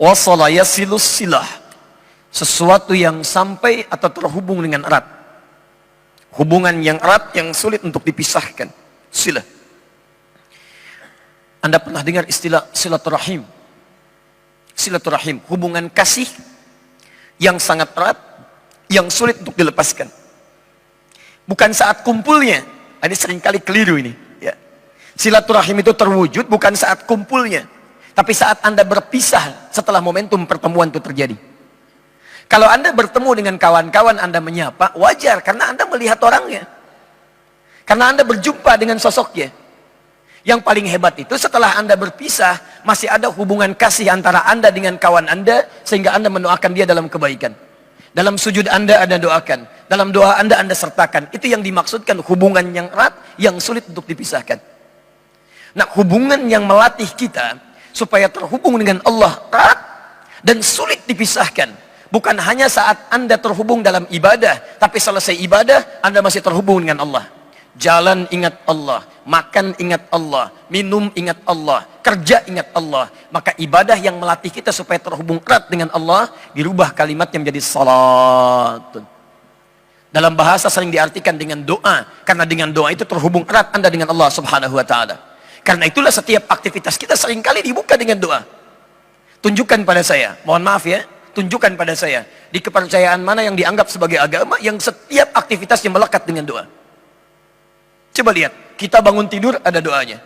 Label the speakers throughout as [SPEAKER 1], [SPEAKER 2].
[SPEAKER 1] Wasala yasilus silah. Sesuatu yang sampai atau terhubung dengan erat. Hubungan yang erat yang sulit untuk dipisahkan. Silah. Anda pernah dengar istilah silaturahim? Silaturahim, hubungan kasih yang sangat erat, yang sulit untuk dilepaskan. Bukan saat kumpulnya. Ini seringkali keliru ini. Ya. Silaturahim itu terwujud bukan saat kumpulnya. Tapi saat Anda berpisah setelah momentum pertemuan itu terjadi. Kalau Anda bertemu dengan kawan-kawan Anda menyapa, wajar karena Anda melihat orangnya. Karena Anda berjumpa dengan sosoknya. Yang paling hebat itu setelah Anda berpisah, masih ada hubungan kasih antara Anda dengan kawan Anda, sehingga Anda mendoakan dia dalam kebaikan. Dalam sujud Anda doakan. Dalam doa Anda sertakan. Itu yang dimaksudkan hubungan yang erat, yang sulit untuk dipisahkan. Nah, hubungan yang melatih kita, supaya terhubung dengan Allah erat, dan sulit dipisahkan. Bukan hanya saat Anda terhubung dalam ibadah, tapi selesai ibadah, Anda masih terhubung dengan Allah. Jalan ingat Allah, makan ingat Allah, minum ingat Allah, kerja ingat Allah. Maka ibadah yang melatih kita supaya terhubung erat dengan Allah, dirubah kalimatnya menjadi salat. Dalam bahasa sering diartikan dengan doa, karena dengan doa itu terhubung erat Anda dengan Allah Subhanahu wa Ta'ala. Karena itulah setiap aktivitas kita seringkali dibuka dengan doa. Tunjukkan pada saya, mohon maaf ya, tunjukkan pada saya, di kepercayaan mana yang dianggap sebagai agama, yang setiap aktivitasnya melekat dengan doa. Coba lihat, kita bangun tidur ada doanya.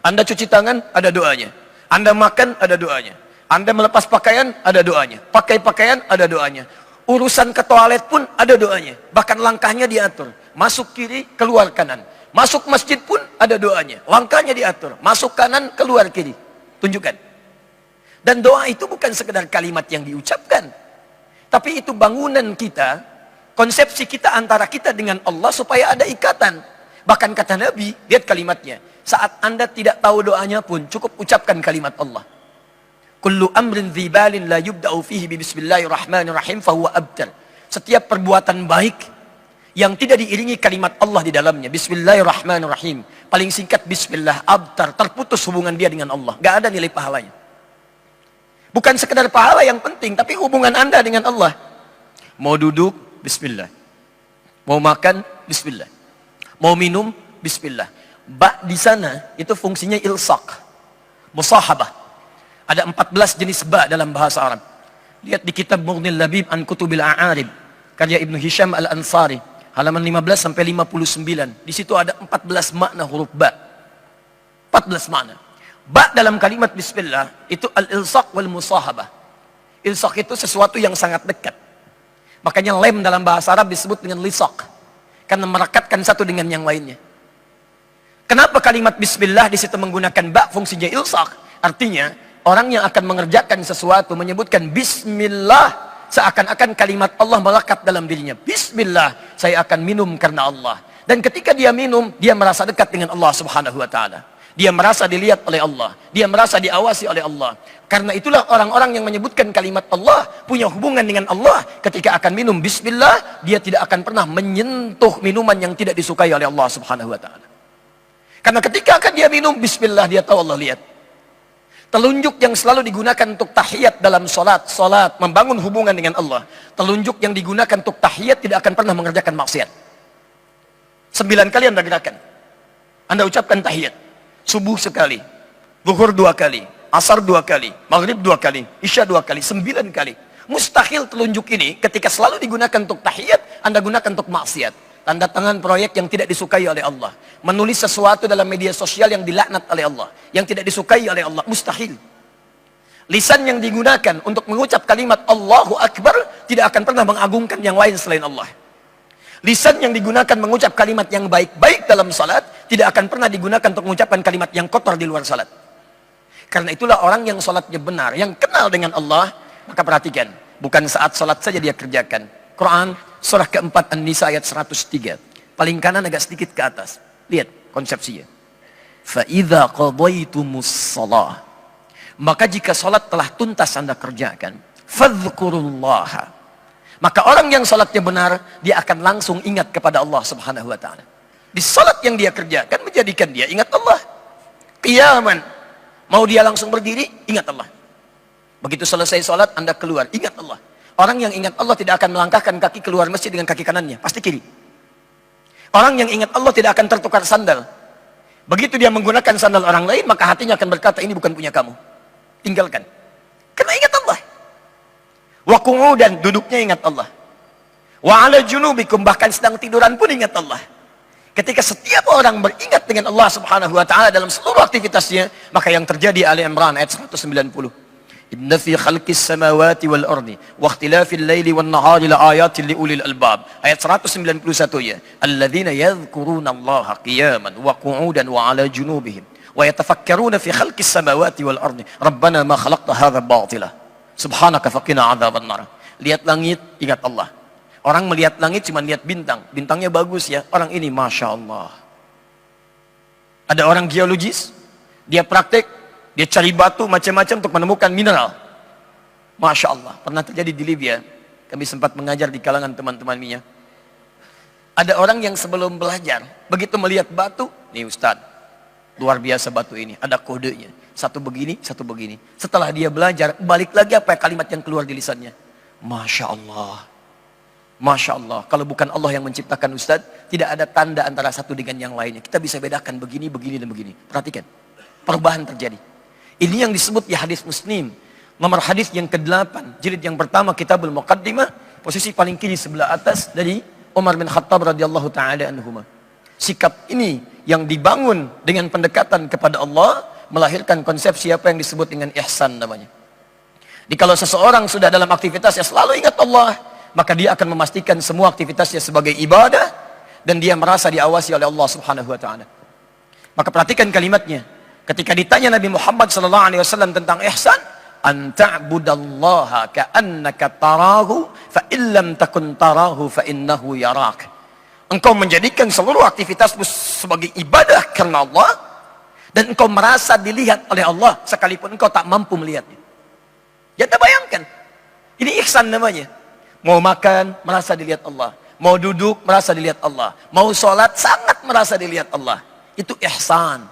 [SPEAKER 1] Anda cuci tangan ada doanya. Anda makan ada doanya. Anda melepas pakaian ada doanya. Pakai pakaian ada doanya. Urusan ke toilet pun ada doanya. Bahkan langkahnya diatur. Masuk kiri, keluar kanan. Masuk masjid pun ada doanya. Langkahnya diatur. Masuk kanan, keluar kiri. Tunjukkan. Dan doa itu bukan sekedar kalimat yang diucapkan. Tapi itu bangunan kita, konsepsi kita antara kita dengan Allah supaya ada ikatan. Bahkan kata Nabi, lihat kalimatnya. Saat Anda tidak tahu doanya pun, cukup ucapkan kalimat Allah. Kullu amrin dzibalin la yubda'u fihi bismillahirrahmanirrahim fahuwa abtar. Setiap perbuatan baik yang tidak diiringi kalimat Allah di dalamnya, bismillahirrahmanirrahim. Paling singkat bismillah, abtar, terputus hubungan dia dengan Allah. Gak ada nilai pahalanya. Bukan sekedar pahala yang penting, tapi hubungan Anda dengan Allah. Mau duduk, bismillah. Mau makan, bismillah. Mau minum, bismillah. Ba di sana itu fungsinya ilsaq, musahabah. Ada 14 jenis ba dalam bahasa Arab. Lihat di kitab Mughnil Labib an Kutubil A'arib, karya Ibnu Hisham Al-Ansari, halaman 15 sampai 59. Di situ ada 14 makna huruf ba. 14 makna. Ba dalam kalimat bismillah itu al-ilsaq wal musahabah. Ilsaq itu sesuatu yang sangat dekat. Makanya lem dalam bahasa Arab disebut dengan lisaq. Karena merekatkan satu dengan yang lainnya. Kenapa kalimat bismillah di situ menggunakan ba fungsinya ilsaq? Artinya orang yang akan mengerjakan sesuatu menyebutkan bismillah, seakan-akan kalimat Allah melekat dalam dirinya. Bismillah, saya akan minum karena Allah. Dan ketika dia minum, dia merasa dekat dengan Allah Subhanahu wa Ta'ala. Dia merasa dilihat oleh Allah. Dia merasa diawasi oleh Allah. Karena itulah orang-orang yang menyebutkan kalimat Allah punya hubungan dengan Allah. Ketika akan minum bismillah, dia tidak akan pernah menyentuh minuman yang tidak disukai oleh Allah Subhanahu wa Ta'ala. Karena ketika akan dia minum bismillah, dia tahu Allah lihat. Telunjuk yang selalu digunakan untuk tahiyat dalam salat, membangun hubungan dengan Allah. Telunjuk yang digunakan untuk tahiyat tidak akan pernah mengerjakan maksiat. 9 kali Anda gerakan. Anda ucapkan tahiyat. Subuh sekali, zuhur 2 kali, asar 2 kali, maghrib 2 kali, isya 2 kali, 9 kali. Mustahil telunjuk ini ketika selalu digunakan untuk tahiyat, Anda gunakan untuk maksiat. Tanda tangan proyek yang tidak disukai oleh Allah. Menulis sesuatu dalam media sosial yang dilaknat oleh Allah, yang tidak disukai oleh Allah, mustahil. Lisan yang digunakan untuk mengucap kalimat Allahu Akbar tidak akan pernah mengagungkan yang lain selain Allah. Lisan yang digunakan mengucap kalimat yang baik-baik dalam salat tidak akan pernah digunakan untuk mengucapkan kalimat yang kotor di luar salat. Karena itulah orang yang salatnya benar, yang kenal dengan Allah, maka perhatikan, bukan saat salat saja dia kerjakan. Quran surah keempat An-Nisa ayat 103. Paling kanan agak sedikit ke atas. Lihat konsepsinya. Fa idza qadaytumus shalah. Maka jika salat telah tuntas Anda kerjakan, fadhkurullaha. Maka orang yang salatnya benar, dia akan langsung ingat kepada Allah Subhanahu wa Ta'ala. Di salat yang dia kerjakan menjadikan dia ingat Allah. Qiyaman, mau dia langsung berdiri, ingat Allah. Begitu selesai sholat, Anda keluar, ingat Allah. Orang yang ingat Allah tidak akan melangkahkan kaki keluar masjid dengan kaki kanannya, pasti kiri. Orang yang ingat Allah tidak akan tertukar sandal. Begitu dia menggunakan sandal orang lain, maka hatinya akan berkata, ini bukan punya kamu. Tinggalkan. Karena ingat Allah. Wa qu'udan, duduknya ingat Allah. Wa ala junubikum, bahkan sedang tiduran pun ingat Allah. Ketika setiap orang beringat dengan Allah subhanahu wa ta'ala dalam seluruh aktivitasnya, maka yang terjadi Ali Imran ayat 190. Inna fi khalqis samawati wal ardi wa ikhtilafil laili wan nahari la ayatin li ulil albab. Ayat 191 ya. Alladzina yadhkuruna Allaha qiyaman wa qu'udan wa 'ala junubihim wa yatafakkaruna fi khalqis samawati wal ardi. Rabbana ma khalaqta hadza batila. Subhanaka faqina 'adzaban nar. Lihat langit, ingat Allah. Orang melihat langit cuma lihat bintang. Bintangnya bagus ya. Orang ini Masya Allah. Ada orang geologis, dia praktek, dia cari batu macam-macam untuk menemukan mineral. Masya Allah. Pernah terjadi di Libya. Kami sempat mengajar di kalangan teman-teman minyak. Ada orang yang sebelum belajar, begitu melihat batu, nih Ustaz, luar biasa batu ini, ada kodenya. Satu begini, satu begini. Setelah dia belajar, balik lagi apa kalimat yang keluar di lisannya? Masya Allah. Masya Allah. Kalau bukan Allah yang menciptakan Ustaz, tidak ada tanda antara satu dengan yang lainnya. Kita bisa bedakan begini, begini, dan begini. Perhatikan. Perubahan terjadi. Ini yang disebut di hadis Muslim. Nomor hadis yang ke-8, jilid yang pertama, Kitabul Muqaddimah, posisi paling kiri sebelah atas dari Umar bin Khattab radhiyallahu taala anhuma. Sikap ini yang dibangun dengan pendekatan kepada Allah melahirkan konsep siapa yang disebut dengan ihsan namanya. Jadi kalau seseorang sudah dalam aktivitasnya selalu ingat Allah, maka dia akan memastikan semua aktivitasnya sebagai ibadah dan dia merasa diawasi oleh Allah Subhanahu wa taala. Maka perhatikan kalimatnya. Ketika ditanya Nabi Muhammad SAW tentang ihsan, an ta'budallaha ka'annaka tarahu fa illam takun tarahu fa innahu yarak. Engkau menjadikan seluruh aktivitasmu sebagai ibadah karena Allah dan engkau merasa dilihat oleh Allah sekalipun engkau tak mampu melihatnya. Ya, Anda bayangkan. Ini ihsan namanya. Mau makan merasa dilihat Allah, mau duduk merasa dilihat Allah, mau sholat sangat merasa dilihat Allah. Itu ihsan.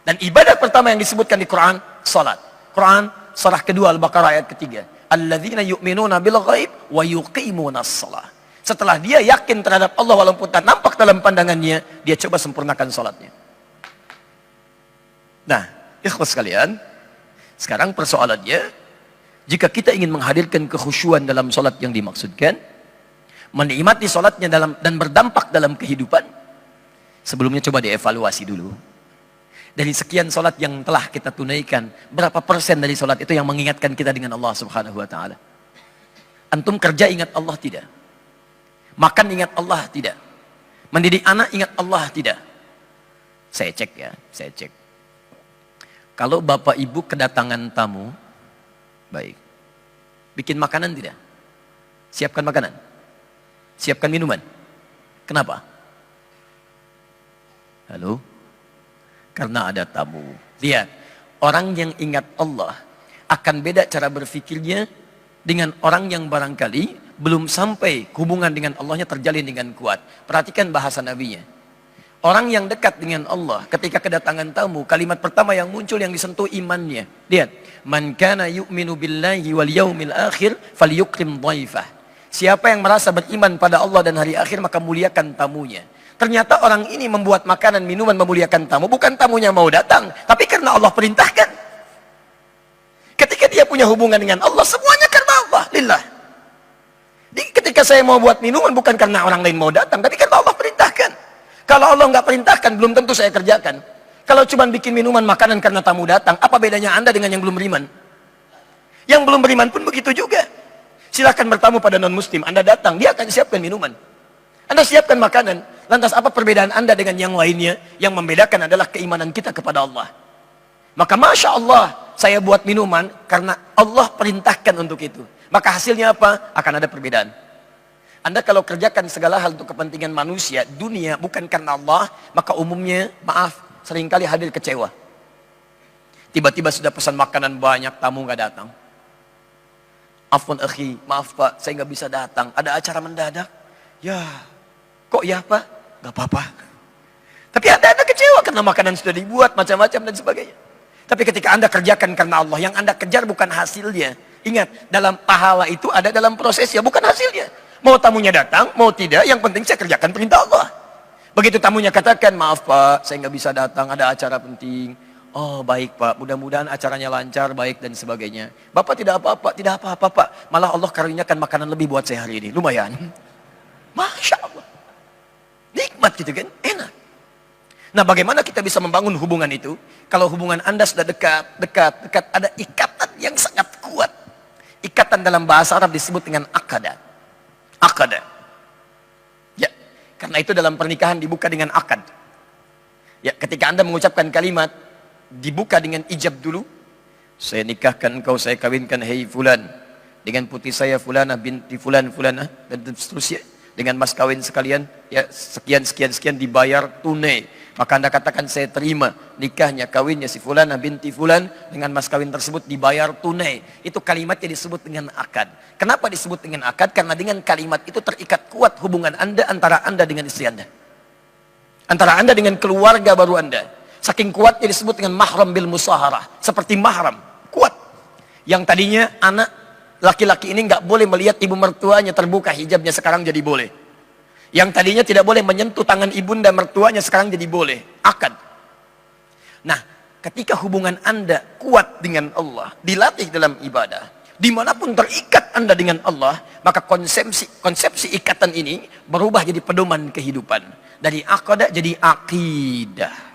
[SPEAKER 1] Dan ibadah pertama yang disebutkan di Quran, salat. Quran surah kedua Al-Baqarah ayat ketiga. Alladzina yu'minuna bil ghaib wa yuqimunas shalah. Setelah dia yakin terhadap Allah walaupun tak nampak dalam pandangannya, dia coba sempurnakan salatnya. Nah, ikhwas sekalian, sekarang persoalannya, jika kita ingin menghadirkan kekhusyuan dalam salat yang dimaksudkan, menikmati salatnya dan berdampak dalam kehidupan, sebelumnya coba dievaluasi dulu. Dari sekian salat yang telah kita tunaikan, berapa persen dari salat itu yang mengingatkan kita dengan Allah Subhanahu wa taala? Antum kerja ingat Allah tidak? Makan ingat Allah tidak? Mendidik anak ingat Allah tidak? Saya cek ya, saya cek. Kalau bapak ibu kedatangan tamu, baik. Bikin makanan tidak? Siapkan makanan? Siapkan minuman? Kenapa? Halo? Karena ada tamu. Lihat, orang yang ingat Allah akan beda cara berfikirnya dengan orang yang barangkali belum sampai hubungan dengan Allahnya terjalin dengan kuat. Perhatikan bahasa nabinya. Orang yang dekat dengan Allah ketika kedatangan tamu, kalimat pertama yang muncul yang disentuh imannya. Lihat, man kana yu'minu billahi wal yaumil akhir falyukrim dhaifah. Siapa yang merasa beriman pada Allah dan hari akhir maka muliakan tamunya. Ternyata orang ini membuat makanan, minuman, memuliakan tamu. Bukan tamunya mau datang, tapi karena Allah perintahkan. Ketika dia punya hubungan dengan Allah, semuanya karena Allah, lillah. Jadi ketika saya mau buat minuman, bukan karena orang lain mau datang, tapi karena Allah perintahkan. Kalau Allah nggak perintahkan, belum tentu saya kerjakan. Kalau cuma bikin minuman, makanan karena tamu datang, apa bedanya Anda dengan yang belum beriman? Yang belum beriman pun begitu juga. Silahkan bertamu pada non-muslim, Anda datang, dia akan siapkan minuman. Anda siapkan makanan. Lantas apa perbedaan Anda dengan yang lainnya? Yang membedakan adalah keimanan kita kepada Allah. Maka Masya Allah, saya buat minuman karena Allah perintahkan untuk itu. Maka hasilnya apa? Akan ada perbedaan. Anda kalau kerjakan segala hal untuk kepentingan manusia, dunia, bukan karena Allah, maka umumnya, maaf, seringkali hadir kecewa. Tiba-tiba sudah pesan makanan banyak, tamu nggak datang. Afwan akhi, maaf Pak, saya nggak bisa datang. Ada acara mendadak. Ya, kok ya Pak? Gak apa-apa. Tapi Anda kecewa karena makanan sudah dibuat, macam-macam dan sebagainya. Tapi ketika Anda kerjakan karena Allah, yang Anda kejar bukan hasilnya, Ingat, dalam pahala itu ada dalam prosesnya, bukan hasilnya. Mau tamunya datang, mau tidak, yang penting saya kerjakan perintah Allah. Begitu tamunya katakan, maaf Pak, saya nggak bisa datang, ada acara penting. Oh baik Pak, mudah-mudahan acaranya lancar, baik dan sebagainya. Bapak tidak apa-apa, tidak apa-apa Pak. Malah Allah karuniakan makanan lebih buat saya hari ini, lumayan. Masya Allah. Nikmat gitu kan, enak. Nah bagaimana kita bisa membangun hubungan itu? Kalau hubungan Anda sudah dekat, ada ikatan yang sangat kuat. Ikatan dalam bahasa Arab disebut dengan akada. Akada. Ya, karena itu dalam pernikahan dibuka dengan akad. Ya, ketika Anda mengucapkan kalimat, dibuka dengan ijab dulu. Saya nikahkan engkau, saya kawinkan, hei fulan, dengan putri saya fulana binti fulan fulana, dan seterusnya. Dengan mas kawin sekalian, ya sekian dibayar tunai. Maka Anda katakan saya terima nikahnya, kawinnya si fulana binti fulan, dengan mas kawin tersebut dibayar tunai. Itu kalimatnya disebut dengan akad. Kenapa disebut dengan akad? Karena dengan kalimat itu terikat kuat hubungan Anda antara Anda dengan istri Anda. Antara Anda dengan keluarga baru Anda. Saking kuatnya disebut dengan mahram bil musaharah. Seperti mahram, kuat. Yang tadinya anak laki-laki ini nggak boleh melihat ibu mertuanya terbuka hijabnya, sekarang jadi boleh. Yang tadinya tidak boleh menyentuh tangan ibunda mertuanya, sekarang jadi boleh. Akad. Nah, ketika hubungan Anda kuat dengan Allah, dilatih dalam ibadah, dimanapun terikat Anda dengan Allah, maka konsepsi ikatan ini berubah jadi pedoman kehidupan. Dari akadah jadi akidah.